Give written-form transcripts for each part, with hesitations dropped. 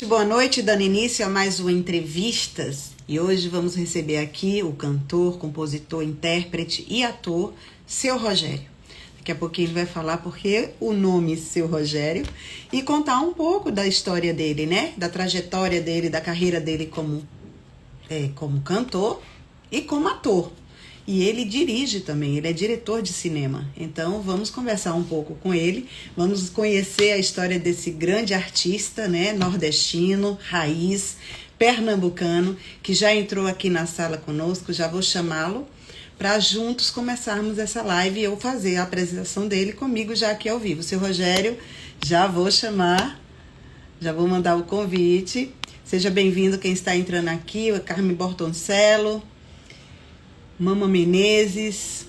Boa noite, dando início a mais uma Entrevistas. E hoje vamos receber aqui o cantor, compositor, intérprete e ator, Seu Rogério. Daqui a pouquinho ele vai falar porque o nome Seu Rogério e contar um pouco da história dele, né? Da trajetória dele, da carreira dele como cantor e como ator. E ele dirige também, ele é diretor de cinema. Então vamos conversar um pouco com ele, vamos conhecer a história desse grande artista, né, nordestino, raiz, pernambucano, que já entrou aqui na sala conosco. Já vou chamá-lo para juntos começarmos essa live e eu fazer a apresentação dele comigo já aqui ao vivo. Seu Rogério, já vou chamar, já vou mandar o convite. Seja bem-vindo quem está entrando aqui, o Carmen Bortoncello, Mama Menezes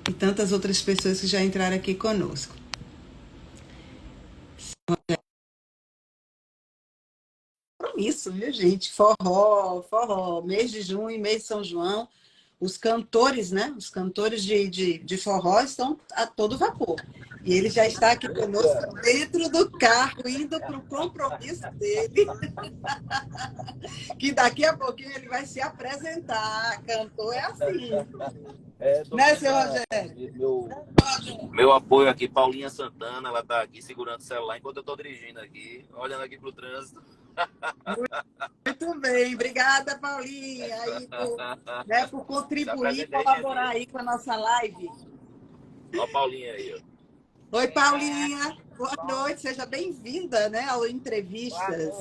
e tantas outras pessoas que já entraram aqui conosco. Isso, viu, gente? Forró, mês de junho, mês de São João. Os cantores, né? Os cantores de forró estão a todo vapor. E ele já está aqui conosco dentro do carro, indo para o compromisso dele, que daqui a pouquinho ele vai se apresentar. Cantor é assim. Né, seu Rogério? Meu apoio aqui, Paulinha Santana, ela tá aqui segurando o celular enquanto eu tô dirigindo aqui, olhando aqui pro trânsito. Muito bem, obrigada, Paulinha, aí por contribuir e colaborar aí com a nossa live. Ó a Paulinha aí, ó. Oi, Paulinha, boa noite, seja bem-vinda, né, ao Entrevistas.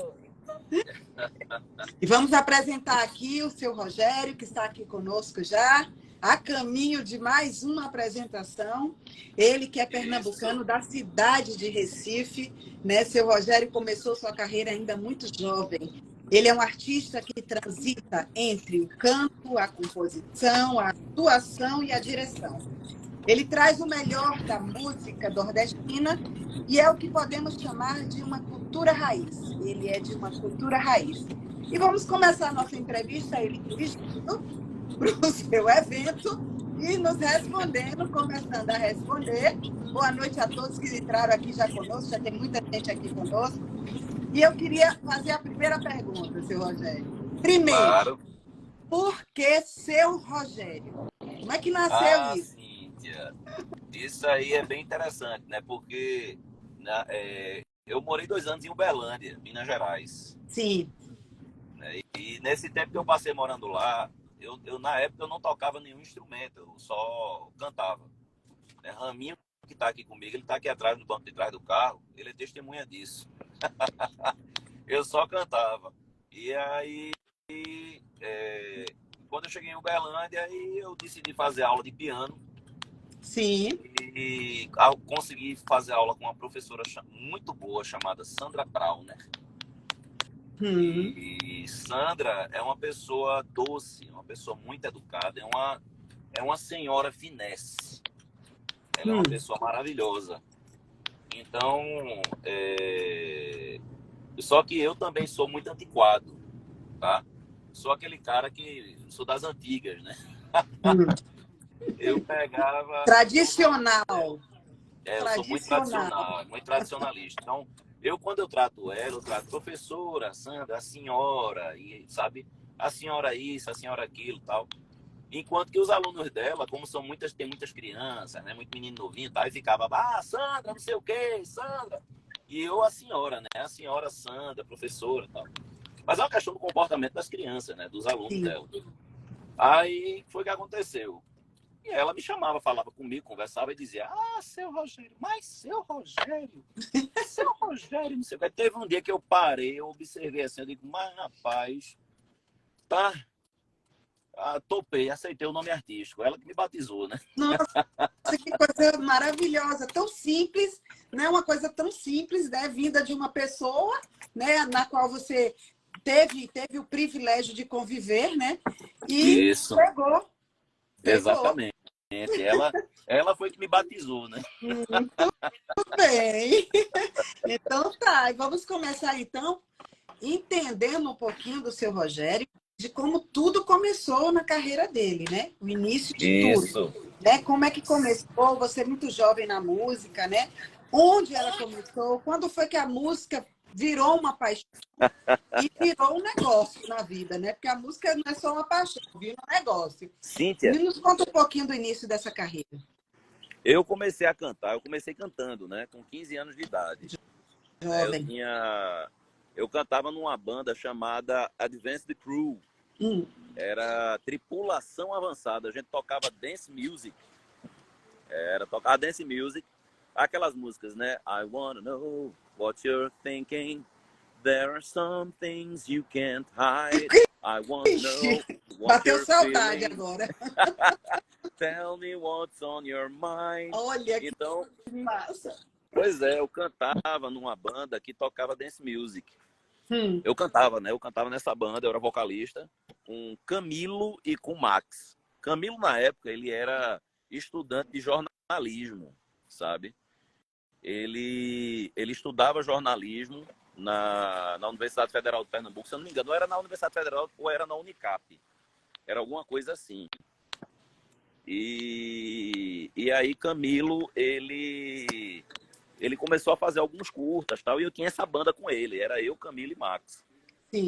E vamos apresentar aqui o seu Rogério, que está aqui conosco já, a caminho de mais uma apresentação. Ele que é pernambucano da cidade de Recife, né? Seu Rogério começou sua carreira ainda muito jovem. Ele é um artista que transita entre o canto, a composição, a atuação e a direção. Ele traz o melhor da música nordestina e é o que podemos chamar de uma cultura raiz. Ele é de uma cultura raiz. E vamos começar a nossa entrevista, ele dirigindo para o seu evento e nos respondendo, começando a responder. Boa noite a todos que entraram aqui já conosco, já tem muita gente aqui conosco. E eu queria fazer a primeira pergunta, seu Rogério. Primeiro, Claro. por que Seu Rogério? Como é que nasceu isso? Cíntia, isso aí é bem interessante, né? Porque eu morei 2 anos em Uberlândia, Minas Gerais. Sim. Né? E nesse tempo que eu passei morando lá, eu na época eu não tocava nenhum instrumento, eu só cantava. Né? Raminho, que está aqui comigo, ele está aqui atrás, no banco de trás do carro, ele é testemunha disso. Eu só cantava. E aí, quando eu cheguei em Uberlândia, aí eu decidi fazer aula de piano. Sim. E consegui fazer aula com uma professora muito boa chamada Sandra Trauner. E Sandra é uma pessoa doce, uma pessoa muito educada, é uma senhora finesse. Ela é uma pessoa maravilhosa. Então, só que eu também sou muito antiquado, tá? Sou aquele cara que sou das antigas, né? Eu pegava... Tradicional. Eu sou muito tradicional, muito tradicionalista. Então, quando eu trato ela, eu trato professora, Sandra, a senhora, e sabe, a senhora isso, a senhora aquilo, tal. Enquanto que os alunos dela, como tem muitas crianças, né, muito menino novinho, tal, e ficava, Sandra, não sei o quê, Sandra. E eu, a senhora, né, a senhora Sandra, professora, tal. Mas é uma questão do comportamento das crianças, né, dos alunos dela. Aí foi o que aconteceu. E ela me chamava, falava comigo, conversava e dizia, seu Rogério, seu Rogério, não sei o que. Teve um dia que eu parei, eu observei assim, eu digo, mas rapaz, tá, topei, aceitei o nome artístico, ela que me batizou, né? Nossa, que coisa maravilhosa, tão simples, né? Uma coisa tão simples, né? Vinda de uma pessoa, né? Na qual você teve o privilégio de conviver, né? E Isso. pegou. Exatamente. Ela foi que me batizou, né? Muito bem. Então tá, vamos começar então entendendo um pouquinho do seu Rogério, de como tudo começou na carreira dele, né? O início de tudo. Né? Como é que começou? Você é muito jovem na música, né? Onde ela começou? Quando foi que a música virou uma paixão e virou um negócio na vida, né? Porque a música não é só uma paixão, vira um negócio. Cíntia, Nos conta um pouquinho do início dessa carreira. eu comecei a cantar, eu comecei cantando, né? Com 15 anos de idade. Jovem. Eu cantava numa banda chamada Advanced Crew. Era tripulação avançada. A gente tocava dance music. Tocava dance music. Aquelas músicas, né? I wanna know what you're thinking. There are some things you can't hide. I want to know what Bateu you're saudade feeling. agora. Tell me what's on your mind. Olha então, que massa. Pois é, eu cantava numa banda que tocava dance music. Hum. Eu cantava, né? Eu cantava nessa banda, eu era vocalista, com Camilo e com Max. Camilo, na época, ele era estudante de jornalismo, sabe? Ele estudava jornalismo na Universidade Federal de Pernambuco. Se eu não me engano, ou era na Universidade Federal ou era na Unicap. Era alguma coisa assim. E aí Camilo, ele começou a fazer alguns curtas, tal, e eu tinha essa banda com ele. Era eu, Camilo e Max. Sim.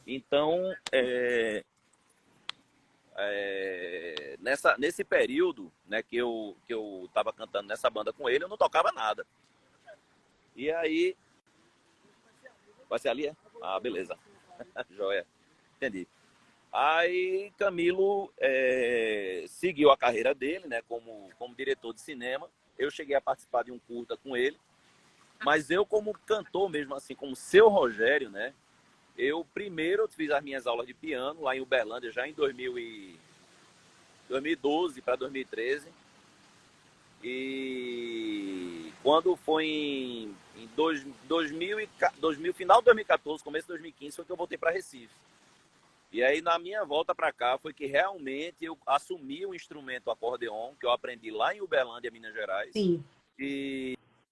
Então, nesse período, né, que eu estava cantando nessa banda com ele, eu não tocava nada. E aí... Vai ser ali, é? Ah, beleza. Joia. Entendi. Aí Camilo seguiu a carreira dele, né, como diretor de cinema. Eu cheguei a participar de um curta com ele. Mas eu, como cantor mesmo, assim, como Seu Rogério, né, eu primeiro fiz as minhas aulas de piano lá em Uberlândia, já em 2012 para 2013. E quando foi em 2000, final de 2014, começo de 2015, foi que eu voltei para Recife. E aí, na minha volta para cá, foi que realmente eu assumi o instrumento acordeon, que eu aprendi lá em Uberlândia, Minas Gerais. Sim.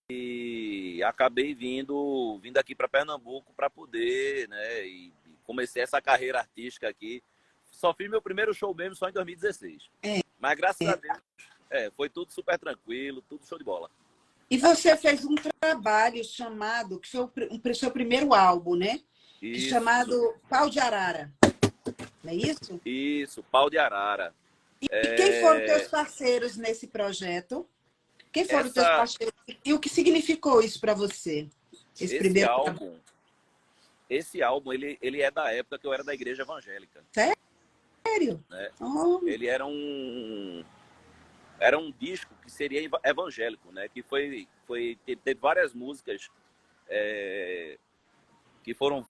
E acabei vindo aqui para Pernambuco para poder, né? E comecei essa carreira artística aqui. Só fiz meu primeiro show mesmo só em 2016. Mas graças a Deus, foi tudo super tranquilo, tudo show de bola. E você fez um trabalho chamado, que foi o seu primeiro álbum, né? Isso. Chamado Pau de Arara. Não é isso? Isso, Pau de Arara. E quem foram teus parceiros nesse projeto? Quem foram teus parceiros? E o que significou isso para você? Esse álbum, ele é da época que eu era da igreja evangélica. Sério? Né? Oh. Ele era um disco que seria evangélico, né? Que teve várias músicas que foram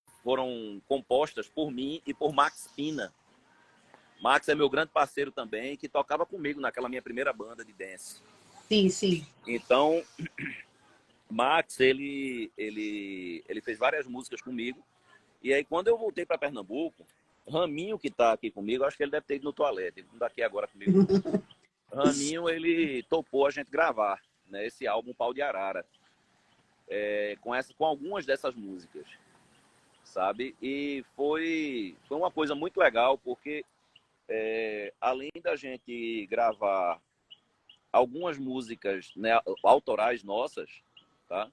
compostas por mim e por Max Pina. Max é meu grande parceiro também, que tocava comigo naquela minha primeira banda de dance. Sim, sim. Então, Max, ele fez várias músicas comigo. E aí, quando eu voltei para Pernambuco, Raminho, que está aqui comigo, acho que ele deve ter ido no toalete, ele não está aqui agora comigo. Raminho, ele topou a gente gravar, né, esse álbum Pau de Arara, com algumas dessas músicas, sabe? E foi uma coisa muito legal, porque além da gente gravar algumas músicas, né, autorais nossas, tá?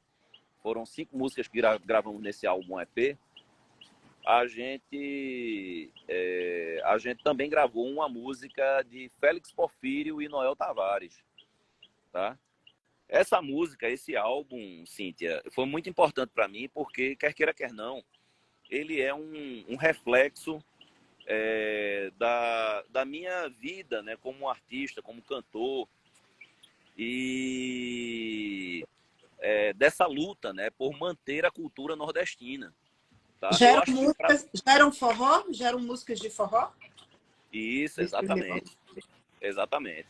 Foram 5 músicas que gravamos nesse álbum EP. A gente também gravou uma música de Félix Porfírio e Noel Tavares, tá? Essa música, esse álbum, Cíntia, foi muito importante para mim, porque, quer queira, quer não, ele é um reflexo da minha vida, né, como artista, como cantor, e dessa luta, né, por manter a cultura nordestina. Tá? Já eram forró? Já eram músicas de forró? Isso, exatamente. Exatamente.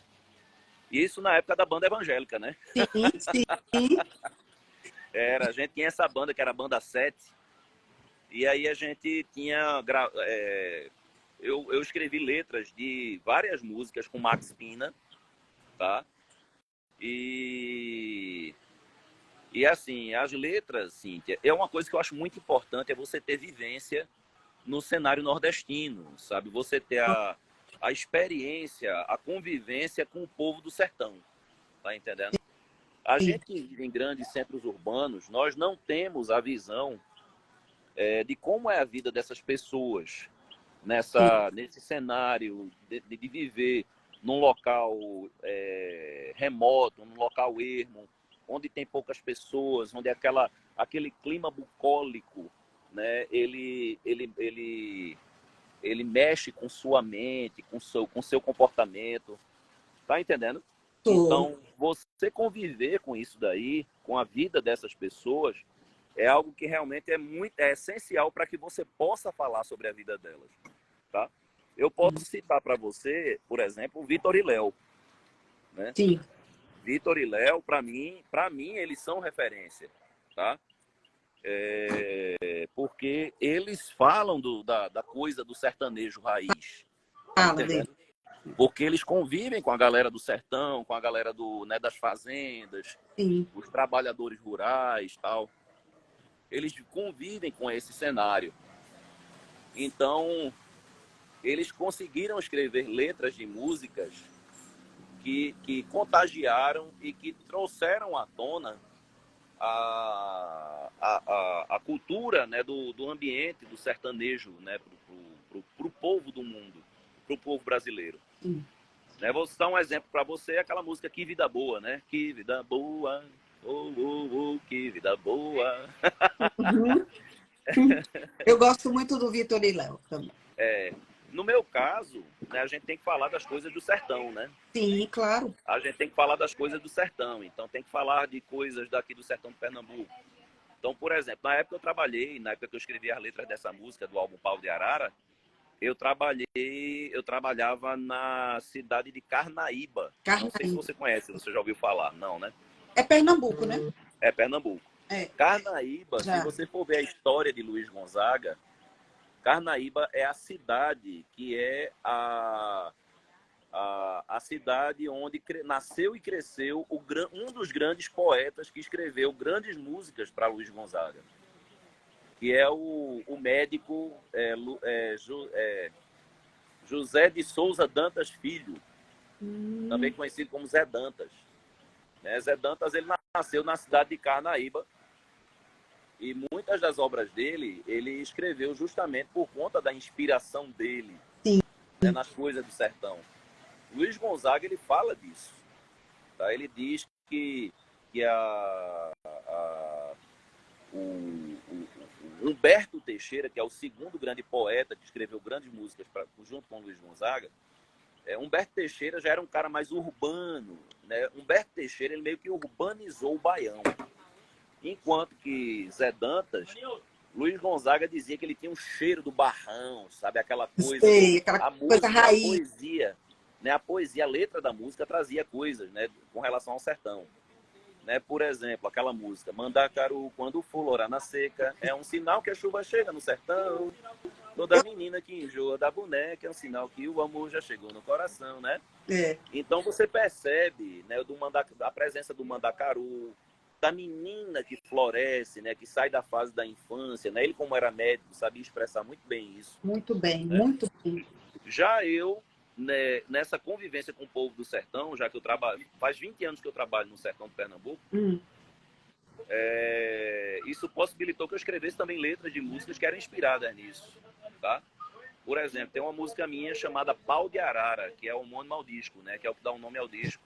Isso na época da banda evangélica, né? Sim, sim. A gente tinha essa banda, que era a Banda 7, e aí a gente tinha... Eu escrevi letras de várias músicas com Max Pina, tá? E assim, as letras, Cíntia, é uma coisa que eu acho muito importante, é você ter vivência no cenário nordestino, sabe? Você ter a experiência, a convivência com o povo do sertão, tá entendendo? A gente que vive em grandes centros urbanos, nós não temos a visão de como é a vida dessas pessoas nesse cenário de viver num local remoto, num local ermo, onde tem poucas pessoas, onde aquele clima bucólico, né, ele mexe com sua mente, com seu comportamento. Tá entendendo? Então, você conviver com isso daí, com a vida dessas pessoas, é algo que realmente é essencial para que você possa falar sobre a vida delas, tá? Eu posso citar para você, por exemplo, o Vitor e Léo, né? Sim. Vitor e Léo, para mim, eles são referência, tá? Porque eles falam da coisa do sertanejo raiz, tá entendendo? Porque eles convivem com a galera do sertão, com a galera das fazendas, Sim. os trabalhadores rurais, tal. Eles convivem com esse cenário. Então, eles conseguiram escrever letras de músicas que contagiaram e que trouxeram à tona a cultura, né, do ambiente, do sertanejo, né, pro povo do mundo, pro povo brasileiro. Né, vou citar um exemplo para você, aquela música Que Vida Boa, né? Que vida boa, oh, oh, oh, que vida boa. Eu gosto muito do Vitor e Léo também. No meu caso, né, a gente tem que falar das coisas do sertão, né? Sim, claro. A gente tem que falar das coisas do sertão, então tem que falar de coisas daqui do sertão de Pernambuco. Então, por exemplo, na época que eu escrevi as letras dessa música, do álbum Pau de Arara, eu trabalhava na cidade de Carnaíba. Não sei se você conhece, você já ouviu falar. Não, né? É Pernambuco, né? É Pernambuco. Carnaíba, Já. se você for ver a história de Luiz Gonzaga, Carnaíba é a cidade que é a cidade onde nasceu e cresceu um dos grandes poetas que escreveu grandes músicas para Luiz Gonzaga, que é o médico José de Souza Dantas Filho, também conhecido como Zé Dantas. Né? Zé Dantas, ele nasceu na cidade de Carnaíba e muitas das obras dele ele escreveu justamente por conta da inspiração dele, né, nas coisas do sertão. Luiz Gonzaga, ele fala disso. Tá? Ele diz que o Humberto Teixeira, que é o segundo grande poeta que escreveu grandes músicas junto com Luiz Gonzaga, Humberto Teixeira já era um cara mais urbano. Né? Humberto Teixeira, ele meio que urbanizou o baião. Enquanto que Zé Dantas, Luiz Gonzaga dizia que ele tinha um cheiro do barrão, sabe? Aquela coisa, aquela coisa raiz. A poesia, né? A letra da música trazia coisas, né, com relação ao sertão. Né? Por exemplo, aquela música Mandacaru, quando florar na seca, é um sinal que a chuva chega no sertão. Toda menina que enjoa da boneca é um sinal que o amor já chegou no coração, né? Então você percebe, né, a presença do mandacaru, da menina que floresce, né, que sai da fase da infância, né? Ele, como era médico, sabia expressar muito bem isso. Muito bem, né? muito bem. Já eu, né, nessa convivência com o povo do sertão, já que eu trabalho, faz 20 anos que eu trabalho no sertão do Pernambuco, isso possibilitou que eu escrevesse também letras de músicas que eram inspiradas nisso, tá? Por exemplo, tem uma música minha chamada Pau de Arara, que é homônimo ao disco, né, que é o que dá o nome ao disco.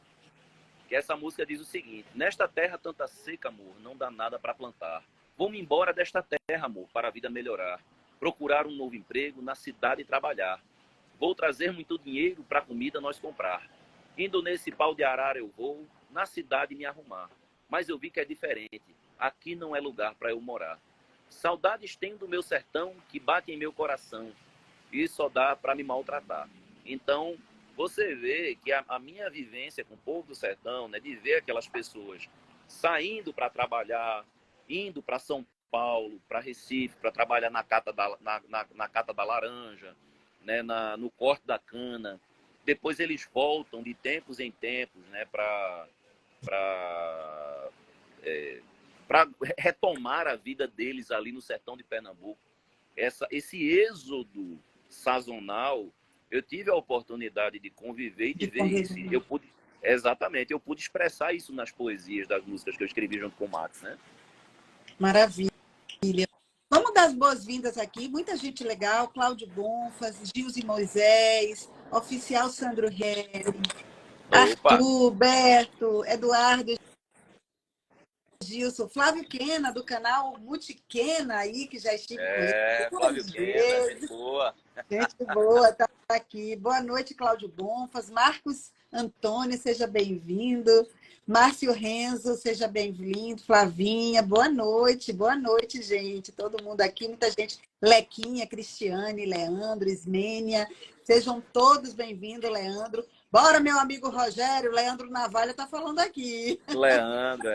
Que essa música diz o seguinte: nesta terra tanta seca, amor, não dá nada para plantar. Vou-me embora desta terra, amor, para a vida melhorar. Procurar um novo emprego na cidade e trabalhar. Vou trazer muito dinheiro para a comida nós comprar. Indo nesse pau de arara eu vou, na cidade me arrumar. Mas eu vi que é diferente. Aqui não é lugar para eu morar. Saudades tenho do meu sertão que bate em meu coração. E só dá para me maltratar. Então, você vê que a minha vivência com o povo do sertão, né, de ver aquelas pessoas saindo para trabalhar, indo para São Paulo, para Recife, para trabalhar na cata da laranja, né, no corte da cana. Depois eles voltam de tempos em tempos, né, para retomar a vida deles ali no sertão de Pernambuco. Esse êxodo sazonal, eu tive a oportunidade de conviver e de ver isso. Exatamente, eu pude expressar isso nas poesias das músicas que eu escrevi junto com o Max, né? Maravilha. Vamos dar as boas-vindas aqui. Muita gente legal. Cláudio Bonfas, Gilson Moisés, Oficial Sandro Ré, Opa! Arthur, Beto, Eduardo, Gilson, Flávio Quena, do canal Multiquena aí, que já estive com ele Flávio duas Quena, gente vezes. boa. Gente boa, tá aqui. Boa noite, Cláudio Bonfas. Marcos Antônio, seja bem-vindo. Márcio Renzo, seja bem-vindo. Flavinha, boa noite, gente. Todo mundo aqui, muita gente. Lequinha, Cristiane, Leandro, Ismênia. Sejam todos bem-vindos, Leandro. Bora, meu amigo Rogério. Leandro Navalha está falando aqui. Leandro,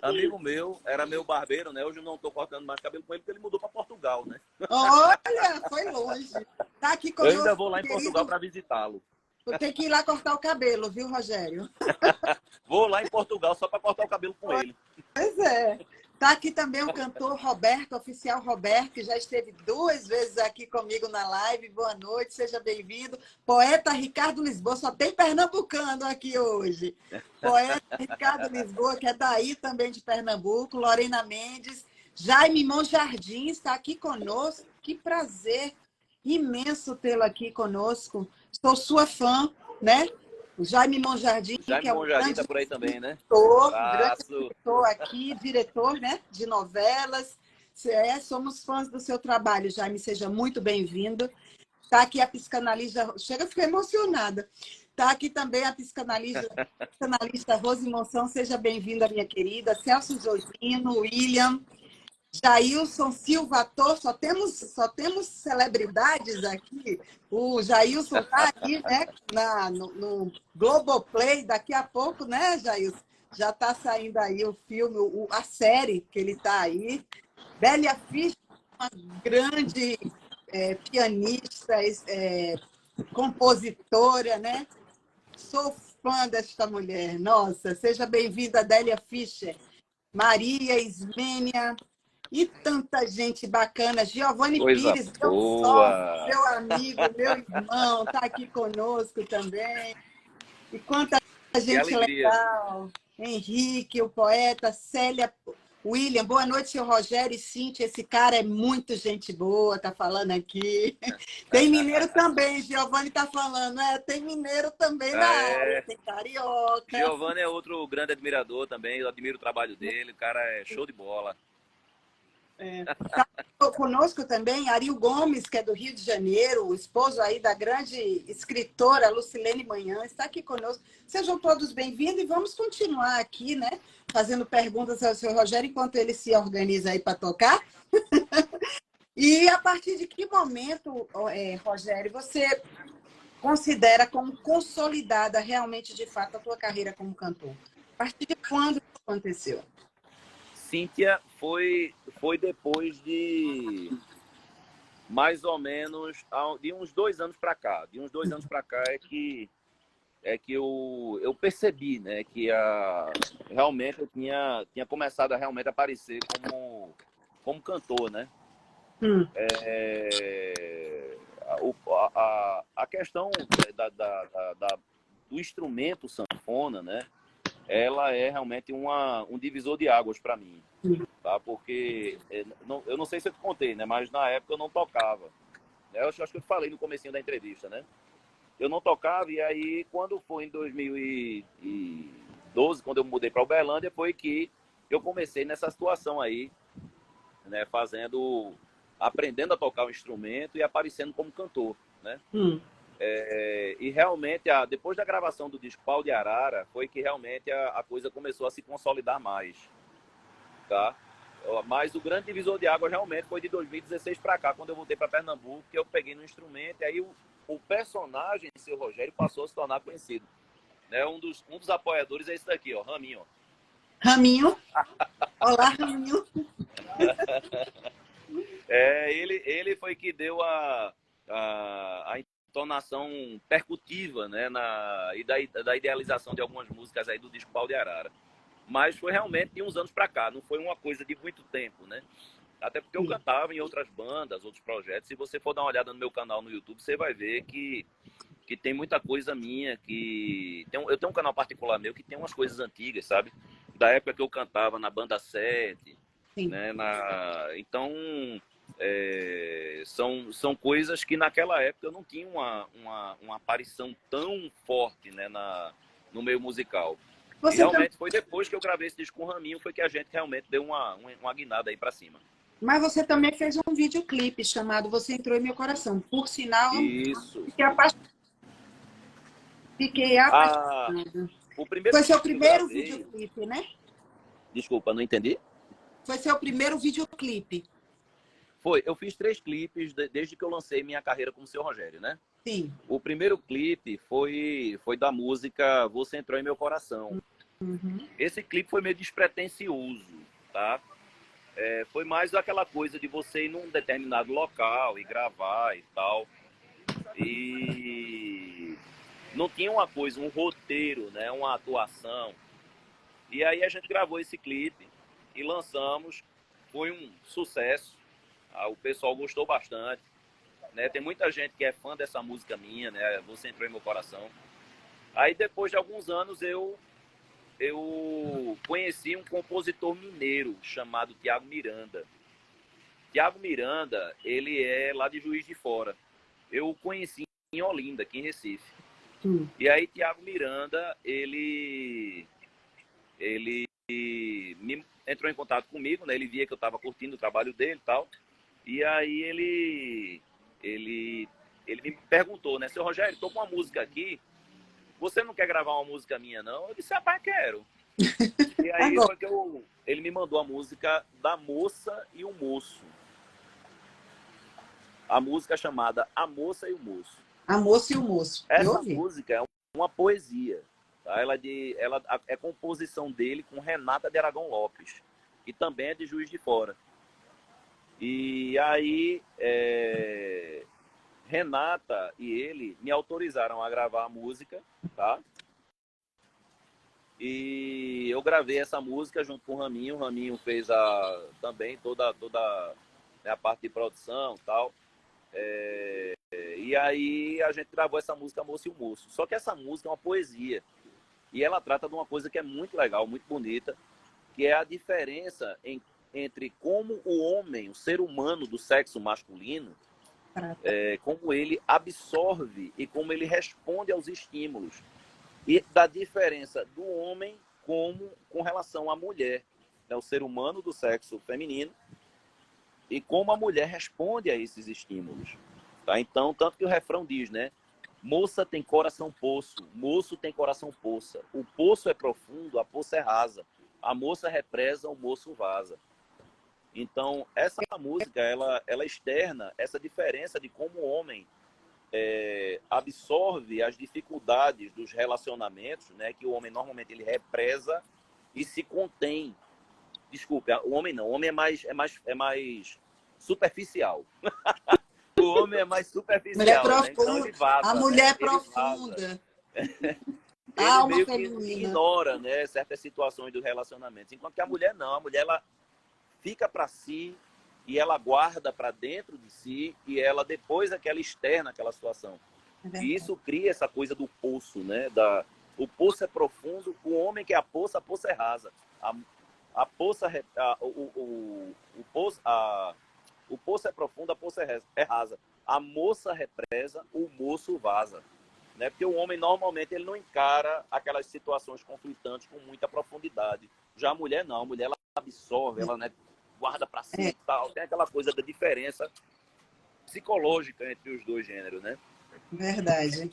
amigo meu, era meu barbeiro, né? Hoje eu não tô cortando mais cabelo com ele, porque ele mudou para Portugal, né? Olha, foi longe. Tá aqui Eu ainda conosco, vou lá em Portugal querido. para visitá-lo. Tem que ir lá cortar o cabelo, viu, Rogério? Vou lá em Portugal só para cortar o cabelo com ele. Pois é. Está aqui também o cantor Roberto, oficial Roberto, que já esteve duas vezes aqui comigo na live. Boa noite, seja bem-vindo. Poeta Ricardo Lisboa, só tem pernambucano aqui hoje. Poeta Ricardo Lisboa, que é daí também de Pernambuco. Lorena Mendes. Jaime Monjardim está aqui conosco. Que prazer imenso tê-lo aqui conosco. Sou sua fã, né? O Jaime Monjardim, Jaime que é um Monjardim tá grande por aí também, né? grande Abraço. estou aqui, diretor, né, de novelas. Somos fãs do seu trabalho, Jaime, seja muito bem-vindo. Está aqui a psicanalista, chega a ficar emocionada. Está aqui também a psicanalista Rose Monção, seja bem-vinda, minha querida. Celso Josino, William, Jailson Silva, ator, só temos celebridades aqui. O Jailson está aí, né, no Globoplay, daqui a pouco, né, Jailson? Já está saindo aí o filme, a série que ele está aí. Bélia Fischer, uma grande pianista, compositora, né? Sou fã desta mulher. Nossa, seja bem-vinda, Délia Fischer. Maria Ismênia, e tanta gente bacana. Giovanni Coisa Pires, meu sócio, boa. meu amigo, meu irmão, está aqui conosco também. E quanta Que gente alegria. legal. Henrique, o poeta, Célia, William, boa noite, seu Rogério e Cíntia. Esse cara é muito gente boa, tá falando aqui. Tem mineiro também, Giovanni tá falando. Tem mineiro também na área, tem carioca. Giovanni é outro grande admirador também. Eu admiro o trabalho dele. O cara é show de bola. Tá conosco também Ariel Gomes, que é do Rio de Janeiro, o esposo aí da grande escritora Lucilene Manhã, está aqui conosco. Sejam todos bem-vindos e vamos continuar aqui, né? Fazendo perguntas ao seu Rogério enquanto ele se organiza aí para tocar. E a partir de que momento, Rogério, você considera como consolidada realmente, de fato, a tua carreira como cantor? A partir de quando isso aconteceu? Cíntia foi depois de mais ou menos de uns 2 anos para cá. De uns 2 anos para cá é que eu percebi, né, que realmente eu tinha começado a realmente aparecer como cantor, né? A questão do instrumento sanfona, né? Ela é realmente um divisor de águas para mim, tá? Porque eu não sei se eu te contei, né? Mas na época eu não tocava. Eu acho que eu te falei no comecinho da entrevista, né? Eu não tocava e aí quando foi em 2012, quando eu mudei para Uberlândia, foi que eu comecei nessa situação aí, né? Aprendendo a tocar o instrumento e aparecendo como cantor, né? E realmente, depois da gravação do disco Pau de Arara, foi que realmente a coisa começou a se consolidar mais, tá? Mas o grande divisor de águas realmente foi de 2016 para cá, quando eu voltei para Pernambuco, que eu peguei no instrumento, e aí o personagem, seu Rogério, passou a se tornar conhecido. Né? Um dos apoiadores é esse daqui, ó, Raminho. Ó. Raminho. Olá, Raminho. Ele foi que deu a entonação percutiva, né, e da idealização de algumas músicas aí do disco Pau de Arara. Mas foi realmente de uns anos para cá, não foi uma coisa de muito tempo, né? Até porque eu cantava em outras bandas, outros projetos. Se você for dar uma olhada no meu canal no YouTube, você vai ver que tem muita coisa minha, eu tenho um canal particular meu que tem umas coisas antigas, sabe? Da época que eu cantava na Banda 7, Sim. né? Então, são coisas que naquela época eu não tinha uma aparição tão forte, né? No meio musical. E realmente foi depois que eu gravei esse disco com o Raminho, foi que a gente realmente deu uma guinada aí pra cima. Mas você também fez um videoclipe chamado Você Entrou em Meu Coração. Por sinal, Isso. Fiquei apaixonada. O primeiro Foi seu clipe que eu primeiro gravei... videoclipe, né? Desculpa, não entendi? Foi seu primeiro videoclipe. Foi. Eu fiz 3 clipes desde que eu lancei minha carreira como Seu Rogério, né? Sim. O primeiro clipe foi da música Você Entrou em Meu Coração. Uhum. Esse clipe foi meio despretensioso, tá? Foi mais aquela coisa de você ir num determinado local e gravar e tal. E não tinha uma coisa, um roteiro, né? Uma atuação. E aí a gente gravou esse clipe e lançamos. Foi um sucesso. O pessoal gostou bastante. Né? Tem muita gente que é fã dessa música minha, né? Você Entrou em Meu Coração. Aí depois de alguns anos eu conheci um compositor mineiro chamado Tiago Miranda. Tiago Miranda, ele é lá de Juiz de Fora. Eu o conheci em Olinda, aqui em Recife. E aí Tiago Miranda, ele entrou em contato comigo, né? Ele via que eu estava curtindo o trabalho dele e tal. E aí ele me perguntou, né? Seu Rogério, tô com uma música aqui. Você não quer gravar uma música minha, não? Eu disse, rapaz, quero. E aí foi que ele me mandou a música da Moça e o Moço. A música chamada A Moça e o Moço. A Moça e o Moço. Essa música é uma poesia. Tá? Ela é composição dele com Renata de Aragão Lopes, que também é de Juiz de Fora. E aí, Renata e ele me autorizaram a gravar a música, tá? E eu gravei essa música junto com o Raminho. O Raminho fez também toda a parte de produção e tal. E aí a gente gravou essa música Moça e o Moço. Só que essa música é uma poesia. E ela trata de uma coisa que é muito legal, muito bonita, que é a diferença entre como o homem, o ser humano do sexo masculino, como ele absorve e como ele responde aos estímulos. E da diferença do homem com relação à mulher, né? O ser humano do sexo feminino, e como a mulher responde a esses estímulos. Tá? Então, tanto que o refrão diz, né? Moça tem coração poço, moço tem coração poça. O poço é profundo, a poça é rasa. A moça represa, o moço vaza. Então, essa música, ela externa essa diferença de como o homem absorve as dificuldades dos relacionamentos, né? Que o homem normalmente ele represa e se contém. Desculpe, o homem não. O homem é mais superficial. O homem é mais superficial, né? Então ele vaza. A mulher né? profunda. Ele meio que ignora, né, certas situações do relacionamento. Enquanto que a mulher não. A mulher ela fica para si e ela guarda para dentro de si e ela depois é que ela externa aquela situação. E isso cria essa coisa do poço, né? O poço é profundo, o homem que é a poça é rasa. A poça, o poço é profundo, a poça é rasa. A moça represa, o moço vaza. Né? Porque o homem, normalmente, ele não encara aquelas situações conflitantes com muita profundidade. Já a mulher, não. A mulher, ela absorve, ela, né, guarda para si e tal. Tem aquela coisa da diferença psicológica entre os dois gêneros, né? Verdade.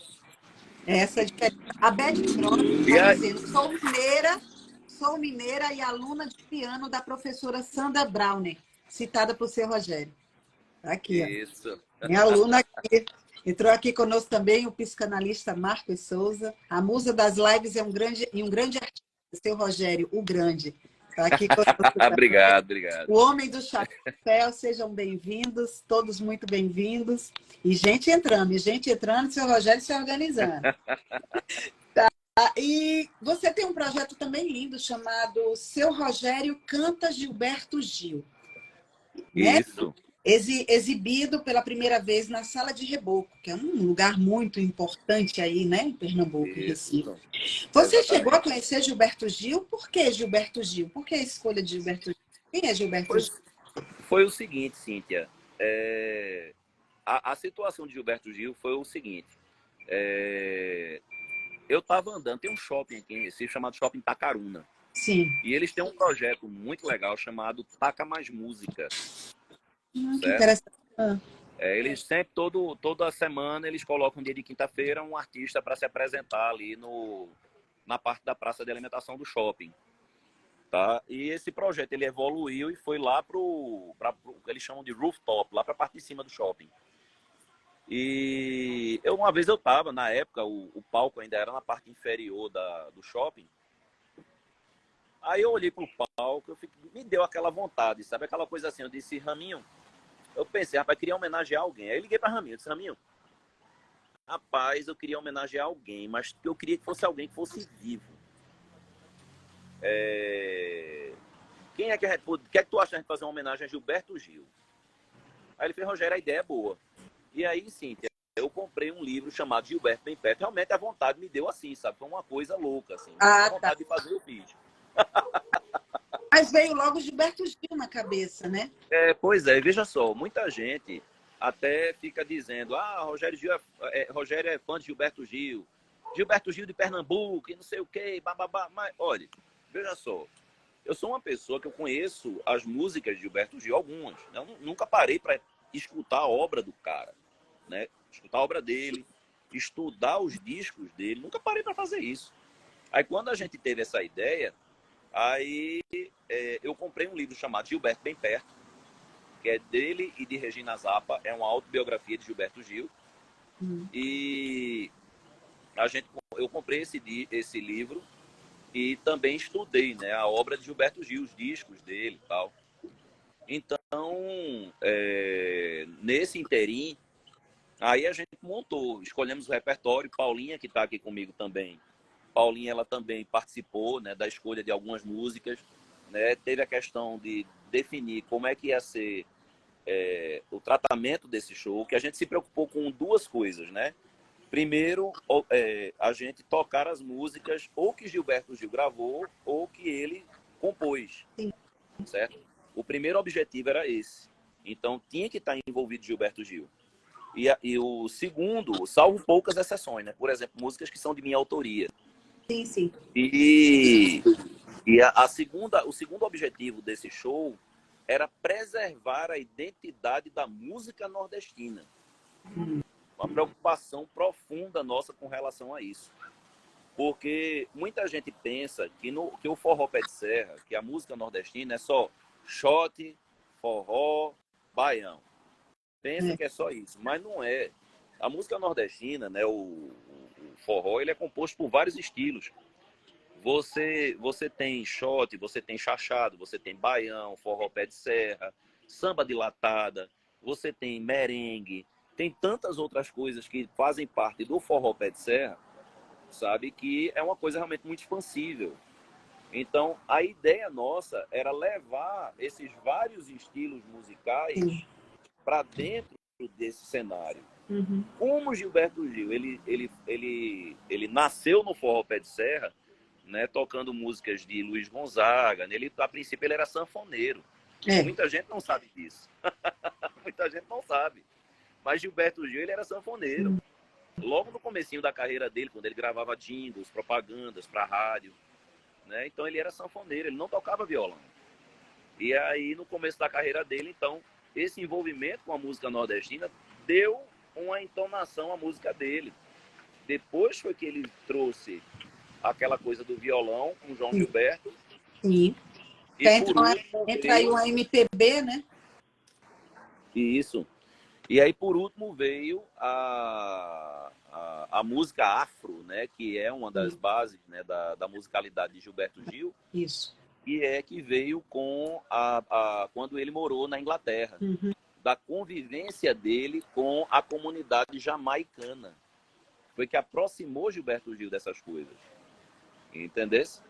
Essa diferença. A Beth Cross está dizendo, sou mineira e aluna de piano da professora Sandra Browner, citada por seu Rogério. Tá aqui, isso. Ó. Minha aluna aqui. Entrou aqui conosco também o psicanalista Marcos Souza. A musa das lives é um grande artista, seu Rogério, o grande. Está aqui conosco. Obrigado. O Homem do Chapéu, sejam bem-vindos, todos muito bem-vindos. E gente entrando, seu Rogério se organizando. Tá. E você tem um projeto também lindo chamado Seu Rogério Canta Gilberto Gil. né? Isso, Exibido pela primeira vez na Sala de Reboco, que é um lugar muito importante aí, né, em Pernambuco, em Recife. isso, Você chegou a exatamente. conhecer Gilberto Gil? Por que Gilberto Gil? Por que a escolha de Gilberto Gil? Quem é Gilberto Foi, Gil? foi o seguinte, Cíntia. A situação de Gilberto Gil foi o seguinte. É, eu estava andando, tem um shopping aqui em Recife chamado Shopping Tacaruna. Sim. E eles têm um projeto muito legal chamado Taca Mais Música, Que certo? interessante. Ah, Eles sempre, toda semana, eles colocam um dia de quinta-feira um artista para se apresentar ali na parte da praça de alimentação do shopping. Tá? E esse projeto ele evoluiu e foi lá para o que eles chamam de rooftop, lá para a parte de cima do shopping. E uma vez eu estava, na época, o palco ainda era na parte inferior do shopping. Aí eu olhei pro palco, me deu aquela vontade, sabe? Aquela coisa assim, eu disse, Raminho, eu pensei, rapaz, eu queria homenagear alguém. Aí eu liguei para Raminho, eu disse, Raminho, rapaz, eu queria homenagear alguém, mas eu queria que fosse alguém que fosse vivo. Quem é que a gente, o que é que tu acha de a gente fazer uma homenagem a Gilberto Gil? Aí ele fez, Rogério, a ideia é boa. E aí, sim, eu comprei um livro chamado Gilberto Bem Perto. Realmente a vontade me deu assim, sabe? Foi uma coisa louca, assim. A tá. vontade de fazer o vídeo. Mas veio logo Gilberto Gil na cabeça, né? Pois é, veja só, muita gente até fica dizendo, Rogério é fã de Gilberto Gil, Gilberto Gil de Pernambuco, e não sei o quê, bababá. Mas, olha, veja só, eu sou uma pessoa que eu conheço as músicas de Gilberto Gil, algumas. Né? Eu nunca parei para escutar a obra do cara, né? Escutar a obra dele, estudar os discos dele, nunca parei para fazer isso. Aí quando a gente teve essa ideia, aí eu comprei um livro chamado Gilberto Bem Perto, que é dele e de Regina Zappa, é uma autobiografia de Gilberto Gil. E eu comprei esse livro e também estudei, né, a obra de Gilberto Gil, os discos dele e tal. Então, nesse interim, aí a gente montou, escolhemos o repertório. Paulinha, que está aqui comigo também, Paulinha, ela também participou, né, da escolha de algumas músicas, né, teve a questão de definir como é que ia ser o tratamento desse show, que a gente se preocupou com duas coisas, né? Primeiro, a gente tocar as músicas ou que Gilberto Gil gravou ou que ele compôs, Sim. certo? O primeiro objetivo era esse. Então, tinha que estar envolvido Gilberto Gil. E o segundo, salvo poucas exceções, né? Por exemplo, músicas que são de minha autoria. Sim, sim. E, o segundo objetivo desse show era preservar a identidade da música nordestina. Uma preocupação profunda nossa com relação a isso. Porque muita gente pensa que o forró pé de serra, que a música nordestina é só shot, forró, baião. Pensa que é só isso, mas não é. A música nordestina, né, o forró, ele é composto por vários estilos. Você tem shot, você tem chachado, você tem baião, forró pé de serra, samba dilatada, você tem merengue, tem tantas outras coisas que fazem parte do forró pé de serra, sabe, que é uma coisa realmente muito expansível. Então, a ideia nossa era levar esses vários estilos musicais para dentro desse cenário. Uhum. Como Gilberto Gil, ele nasceu no forró pé de serra, né, tocando músicas de Luiz Gonzaga. Ele, a princípio, ele era sanfoneiro. Muita gente não sabe disso. Muita gente não sabe. Mas Gilberto Gil, ele era sanfoneiro. Logo no comecinho da carreira dele, quando ele gravava jingles, propagandas para rádio, né? Então ele era sanfoneiro, ele não tocava violão. E aí, no começo da carreira dele, então, esse envolvimento com a música nordestina deu uma entonação à música dele. Depois foi que ele trouxe aquela coisa do violão com João Gilberto. Sim. E por último Entra aí veio... uma MPB, né? Isso. E aí, por último, veio a música afro, né? Que é uma das bases, né, da musicalidade de Gilberto Gil. Isso. E que veio com quando ele morou na Inglaterra. Da convivência dele com a comunidade jamaicana. Foi que aproximou Gilberto Gil dessas coisas. Entendesse?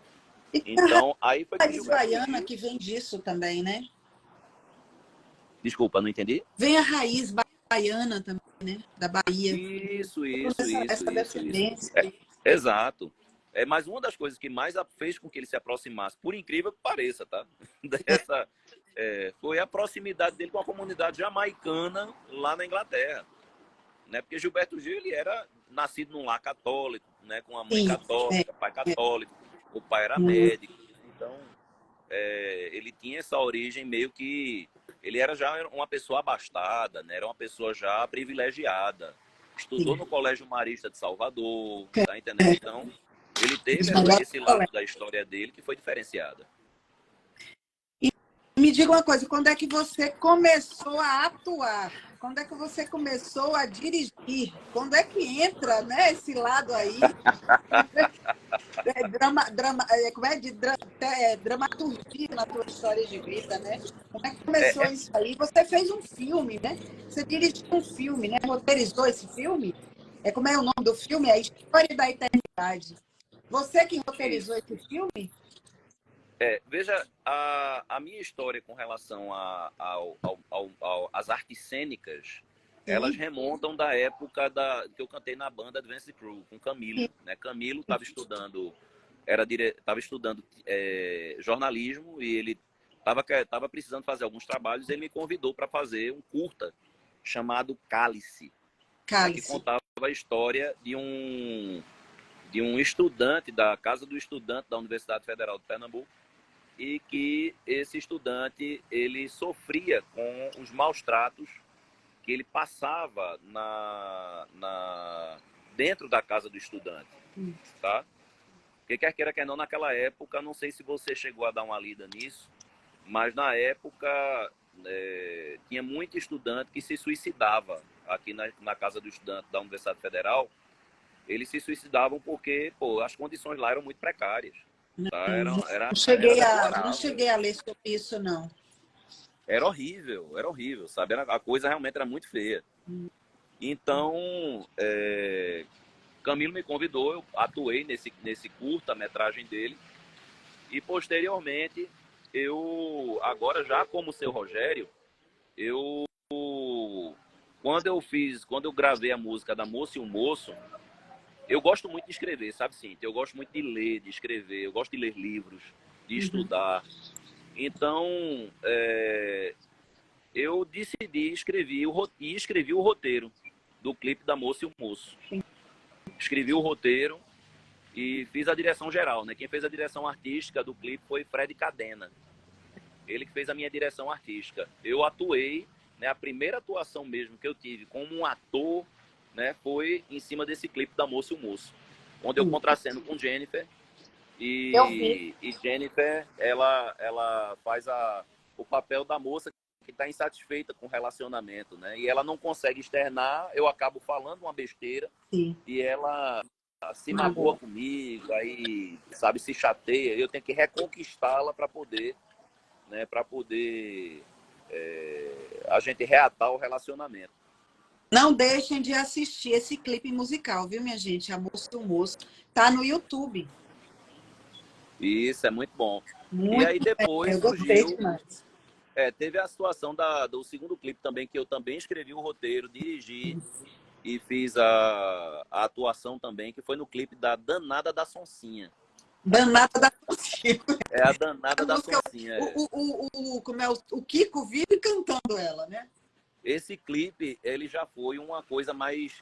E Então, aí foi que a raiz Gilberto baiana Gil... que vem disso também, né? Desculpa, não entendi? Vem a raiz baiana também, né? Da Bahia. Isso, Toda isso, essa isso, isso, isso. descendência. Exato. Mas uma das coisas que mais fez com que ele se aproximasse, por incrível que pareça, tá? Dessa, foi a proximidade dele com a comunidade jamaicana lá na Inglaterra, né? Porque Gilberto Gil, ele era nascido num lar católico, né? Com uma mãe Sim, católica, pai é. católico, o pai era Hum, médico. Então, ele tinha essa origem meio que... Ele era já uma pessoa abastada, né? Era uma pessoa já privilegiada. Estudou sim. no Colégio Marista de Salvador, tá entendendo? É. Então, ele teve Os melhores esse lado colegas. da história dele que foi diferenciada. E me diga uma coisa, quando é que você começou a atuar? Quando é que você começou a dirigir? Quando é que entra, né, esse lado aí? Como é dramaturgia na tua história de vida, né? Como é que começou É, é, isso aí? Você fez um filme, né? Você dirigiu um filme, né? Roteirizou esse filme? Como é o nome do filme? É A História da Eternidade. Você que roteirizou isso. esse filme? Veja, a minha história com relação às artes cênicas, elas Sim, remontam da época que eu cantei na banda Advanced Crew, com Camilo. Né? Camilo estava estudando, tava estudando jornalismo e ele estava precisando fazer alguns trabalhos. Ele me convidou para fazer um curta chamado Cálice, né? Que Cálice. contava a história de um estudante da Casa do Estudante da Universidade Federal de Pernambuco, e que esse estudante ele sofria com os maus tratos que ele passava dentro da casa do estudante, tá? Porque quer queira, quer não, naquela época, não sei se você chegou a dar uma lida nisso, mas na época tinha muito estudante que se suicidava aqui na casa do estudante da Universidade Federal. Eles se suicidavam porque, pô, as condições lá eram muito precárias. Tá? Era Não deplorável. cheguei a ler sobre isso, não. Era horrível, sabe? A coisa realmente era muito feia. Então, Camilo me convidou, eu atuei nesse curta-metragem dele, e posteriormente, agora já como seu Rogério, eu, quando eu gravei a música da Moça e o Moço, eu gosto muito de escrever, sabe, sim? Eu gosto muito de ler, de escrever, eu gosto de ler livros, de estudar. Então, eu decidi escrevi o roteiro do clipe da Moça e o Moço. Escrevi o roteiro e fiz a direção geral, né? Quem fez a direção artística do clipe foi Fred Cadena. Ele que fez a minha direção artística. Eu atuei, né? A primeira atuação mesmo que eu tive como um ator, né? Foi em cima desse clipe da Moça e o Moço, onde eu contraceno com Jennifer. Eu vi. E Jennifer, ela faz o papel da moça que está insatisfeita com o relacionamento, né? E ela não consegue externar, eu acabo falando uma besteira. Sim. E ela se magoa Magoa. comigo, aí, sabe, se chateia. Eu tenho que reconquistá-la para poder, né, a gente reatar o relacionamento. Não deixem de assistir esse clipe musical, viu, minha gente? A Moça e o Moço. Tá no YouTube. E isso é muito bom. E Muito aí bem. depois Eu gostei surgiu, demais. teve a situação do segundo clipe também, que eu também escrevi o roteiro, dirigi e fiz a atuação também, que foi no clipe da Danada da Sonsinha. Danada da Consigo. É a Danada A da música, Sonsinha. como é, o Kiko vive cantando ela, né? Esse clipe, ele já foi uma coisa mais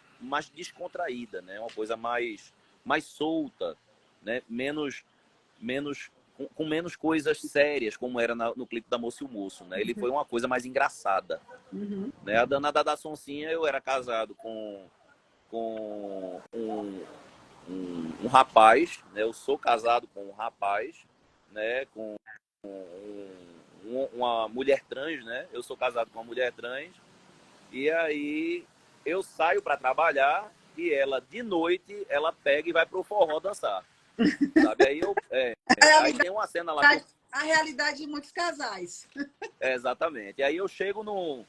descontraída, né? Uma coisa mais solta, né? Com menos coisas sérias, como era no clipe da Moça e o Moço, né? Ele foi uma coisa mais engraçada. Né? A Danada da Sonsinha, eu era casado com um rapaz, né? Eu sou casado com um rapaz, né? Com uma mulher trans, né? Eu sou casado com uma mulher trans. E aí eu saio para trabalhar e ela, de noite, ela pega e vai pro forró dançar. Sabe? Aí tem uma cena lá que A realidade de muitos casais. exatamente. Aí eu chego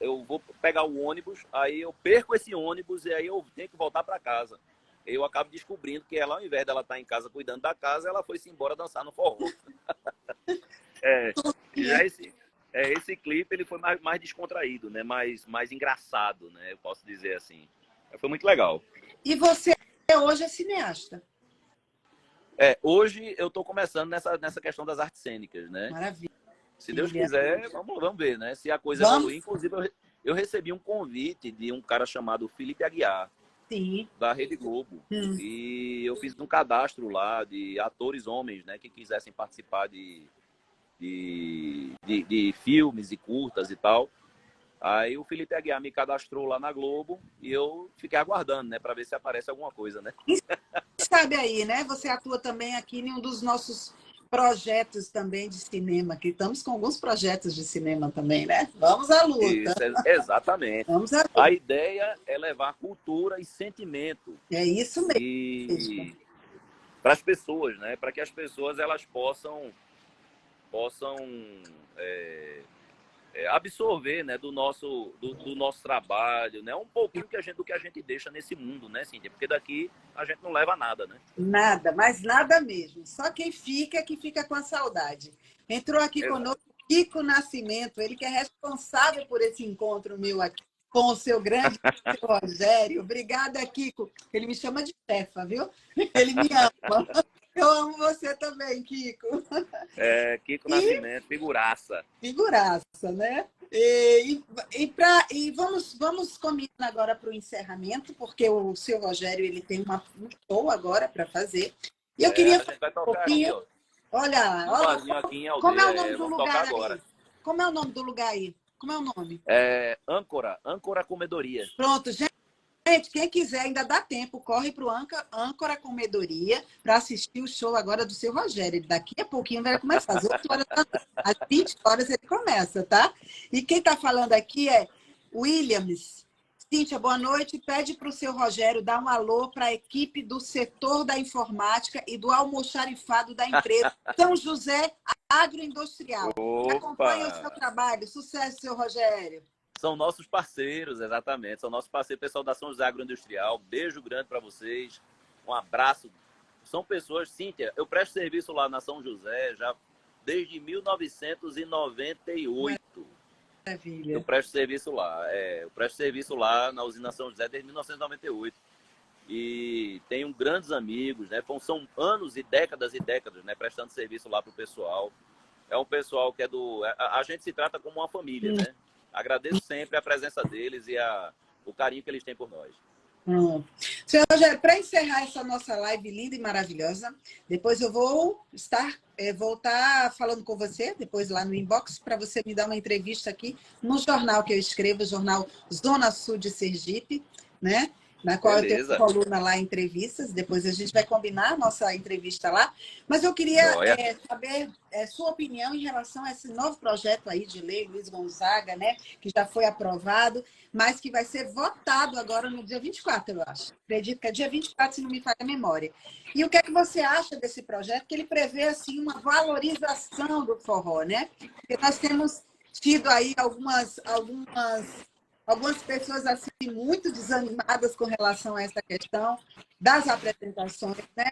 eu vou pegar o ônibus, aí eu perco esse ônibus e aí eu tenho que voltar para casa. Eu acabo descobrindo que ela, ao invés dela estar em casa cuidando da casa, ela foi-se embora dançar no forró. É, já esse clipe ele foi mais descontraído, né? Mais engraçado, né? Eu posso dizer assim. Foi muito legal. E você hoje é cineasta. Hoje eu estou começando nessa questão das artes cênicas, né? Maravilha. Se Deus quiser, vamos ver, né? Se a coisa evoluir. Inclusive, eu recebi um convite de um cara chamado Felipe Aguiar, sim, da Rede Globo. E eu fiz um cadastro lá de atores homens, né? Que quisessem participar de filmes e curtas e tal. Aí o Felipe Aguiar me cadastrou lá na Globo e eu fiquei aguardando, né? Para ver se aparece alguma coisa, né? Sabe aí, né? Você atua também aqui em um dos nossos projetos também de cinema, que estamos com alguns projetos de cinema também, né? Vamos à luta. Isso, exatamente. Vamos à luta. A ideia é levar cultura e sentimento. É isso mesmo. E para as pessoas, né? Para que as pessoas elas possam absorver, né, do nosso trabalho, né? Um pouquinho do que a gente deixa nesse mundo, né, Cíntia? Porque daqui a gente não leva nada, né? Nada, mas nada mesmo. Só quem fica é que fica com a saudade. Entrou aqui conosco Kiko Nascimento, ele que é responsável por esse encontro meu aqui com o seu grande seu Rogério. Obrigada, Kiko. Ele me chama de Stefa, viu? Ele me ama. Eu amo você também, Kiko. Kiko Nascimento, figuraça. Figuraça, né? E vamos combinando agora para o encerramento, porque o seu Rogério ele tem um show agora para fazer. E eu queria falar um pouquinho. Aqui, olha, aqui em como é o nome do lugar aí? Agora. Como é o nome do lugar aí? Como é o nome? Âncora Comedoria. Pronto, gente, quem quiser, ainda dá tempo, corre para o Âncora Comedoria para assistir o show agora do seu Rogério. Daqui a pouquinho vai começar, às 8 horas da noite. Às 20 horas ele começa, tá? E quem está falando aqui é Williams. Cíntia, boa noite. Pede para o seu Rogério dar um alô para a equipe do setor da informática e do almoxarifado da empresa São José Agroindustrial. Acompanha o seu trabalho. Sucesso, seu Rogério. São nossos parceiros, exatamente. São nossos parceiros, pessoal da São José Agroindustrial. Beijo grande para vocês. Um abraço. São pessoas, Cíntia, eu presto serviço lá na São José já desde 1998. Maravilha. Eu presto serviço lá. Eu presto serviço lá na usina São José desde 1998. E tenho grandes amigos, né? São anos e décadas, né? Prestando serviço lá para o pessoal. É um pessoal que é do... A gente se trata como uma família, né? Agradeço sempre a presença deles e o carinho que eles têm por nós. Senhor Rogério, para encerrar essa nossa live linda e maravilhosa, depois eu vou voltar falando com você, depois lá no inbox, para você me dar uma entrevista aqui no jornal que eu escrevo, o jornal Zona Sul de Sergipe, né? Na qual eu tenho uma coluna lá, entrevistas. Depois a gente vai combinar a nossa entrevista lá. Mas eu queria saber sua opinião em relação a esse novo projeto aí de lei, Luiz Gonzaga, né? Que já foi aprovado, mas que vai ser votado agora no dia 24, eu acho. Acredito que é dia 24, se não me falha a memória. E o que é que você acha desse projeto? Que ele prevê, assim, uma valorização do forró, né? Porque nós temos tido aí algumas pessoas assim muito desanimadas com relação a essa questão das apresentações, né,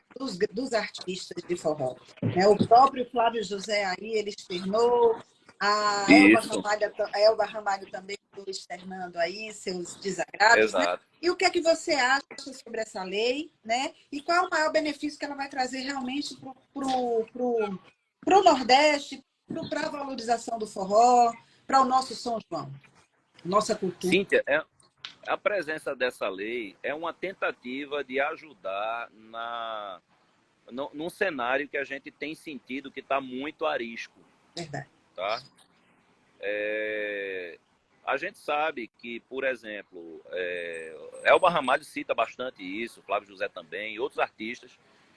dos artistas de forró. Né? O próprio Flávio José aí, ele externou, a Elba Ramalho também estou externando aí seus desagrados. Né? E o que é que você acha sobre essa lei? Né? E qual é o maior benefício que ela vai trazer realmente para o Nordeste, para a valorização do forró, para o nosso São João? Nossa cultura. Cíntia, a presença dessa lei é uma tentativa de ajudar num cenário que a gente tem sentido que está muito arisco. Verdade. Tá? A gente sabe que, por exemplo, Elba Ramalho cita bastante isso, Flávio José também, e outros artistas,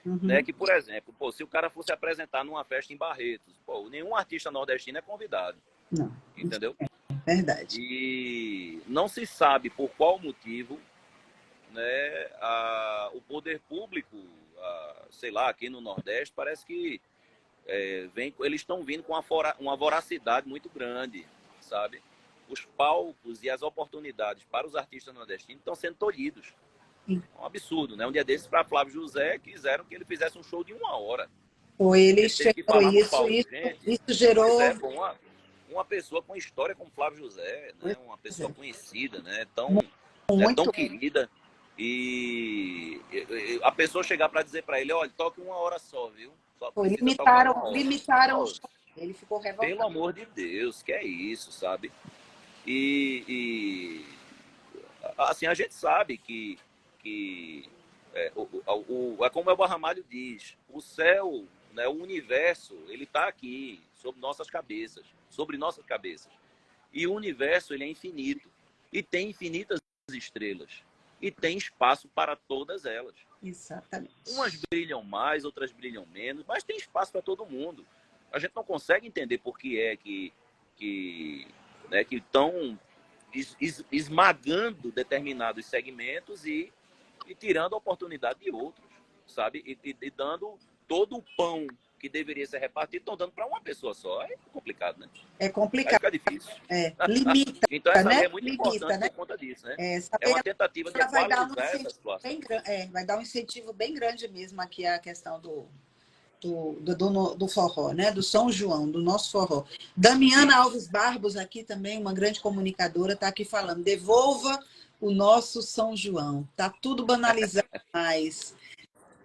né, que, por exemplo, se o cara fosse apresentar numa festa em Barretos, nenhum artista nordestino é convidado. Não. Entendeu? Verdade. E não se sabe por qual motivo, né, o poder público, sei lá, aqui no Nordeste, parece que eles estão vindo com uma voracidade muito grande, sabe? Os palcos e as oportunidades para os artistas nordestinos estão sendo tolhidos. É um absurdo, né? Um dia desses, para Flávio José, quiseram que ele fizesse um show de 1 hora. Ele chegou isso gerou uma pessoa com história como Flávio José, né? Uma pessoa conhecida, né? Tão querida. E a pessoa chegar para dizer para ele, olha, toque 1 hora só, viu? Só precisa tocar 1 hora. Limitaram o show. Ele ficou revoltado. Pelo amor de Deus, que é isso, sabe? E assim, a gente sabe que é como o Ramalho diz, o céu, né, o universo, ele está aqui, sobre nossas cabeças. E o universo, ele é infinito. E tem infinitas estrelas. E tem espaço para todas elas. Exatamente. Umas brilham mais, outras brilham menos, mas tem espaço para todo mundo. A gente não consegue entender por que é que estão esmagando determinados segmentos e tirando a oportunidade de outros, sabe? E dando todo o pão que deveria ser repartido, estão dando para uma pessoa só. É complicado, né? É complicado. Aí fica difícil. Limita. Então essa lei né? é muito importante, né? Por conta disso, né? É uma tentativa de vai dar equalizar essa situação. Vai dar um incentivo bem grande mesmo aqui a questão do forró, né? Do São João, do nosso forró. Damiana Alves Barbos, aqui também, uma grande comunicadora, está aqui falando, devolva o nosso São João. Tá tudo banalizado mais.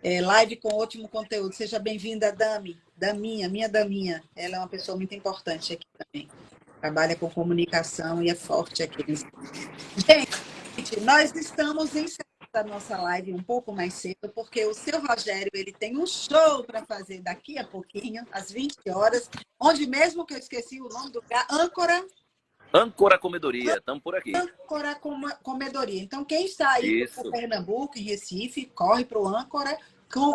Live com ótimo conteúdo. Seja bem-vinda, minha Daminha. Ela é uma pessoa muito importante aqui também. Trabalha com comunicação e é forte aqui. Gente, nós estamos encerrando a nossa live um pouco mais cedo, porque o seu Rogério ele tem um show para fazer daqui a pouquinho, às 20 horas, onde mesmo que eu esqueci o nome do lugar, Âncora Comedoria, estamos por aqui. Âncora Comedoria. Então, quem está aí para Pernambuco, em Recife, corre para o Âncora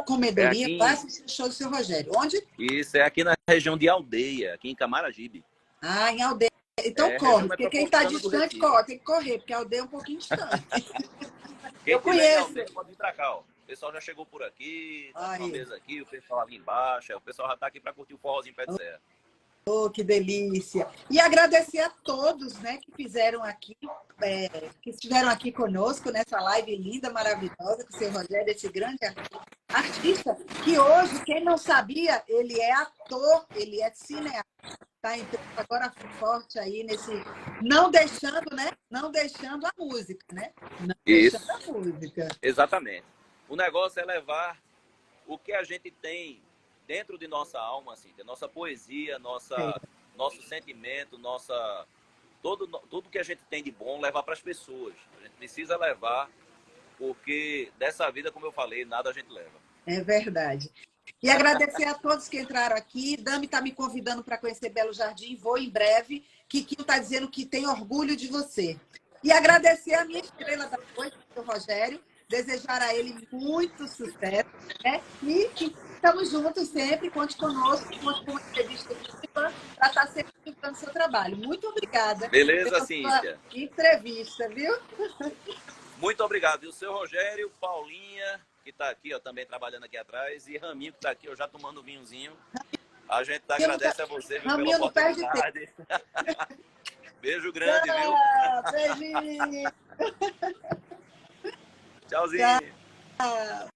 Comedoria, vai assistir o show do seu Rogério. Onde? Isso, é aqui na região de Aldeia, aqui em Camaragibe. Ah, em Aldeia. Então corre, porque quem está distante corre, tem que correr, porque a Aldeia é um pouquinho distante. Eu conheço. Aldeia, pode vir para cá, ó. O pessoal já chegou por aqui, tá uma mesa aqui, o pessoal ali embaixo, o pessoal já está aqui para curtir o forrozinho pé de serra. Oh, que delícia! E agradecer a todos, né, que fizeram aqui, que estiveram aqui conosco nessa live linda, maravilhosa, com o seu Rogério, esse grande artista, que hoje, quem não sabia, ele é ator, ele é cineasta. Tá entrando agora forte aí nesse... Não deixando, né? Não deixando a música, né? Não deixando a música. Exatamente. O negócio é levar o que a gente tem dentro de nossa alma, assim, de nossa poesia, nosso sentimento, tudo que a gente tem de bom, levar para as pessoas. A gente precisa levar, porque dessa vida, como eu falei, nada a gente leva. É verdade. E agradecer a todos que entraram aqui. Dami está me convidando para conhecer Belo Jardim. Vou em breve. Kikio está dizendo que tem orgulho de você. E agradecer a minha estrela da noite, o Rogério. Desejar a ele muito sucesso. Né? E estamos juntos sempre. Conte conosco. Conte com uma entrevista para estar sempre divulgando o seu trabalho. Muito obrigada. Beleza, Cíntia. Entrevista, viu? Muito obrigado. E o seu Rogério, Paulinha, que está aqui, ó, também trabalhando aqui atrás, e Raminho, que está aqui, ó, já tomando um vinhozinho. A gente agradece a você, viu, pela oportunidade. Beijo grande, viu? Beijinho. Tchauzinho. Tchau.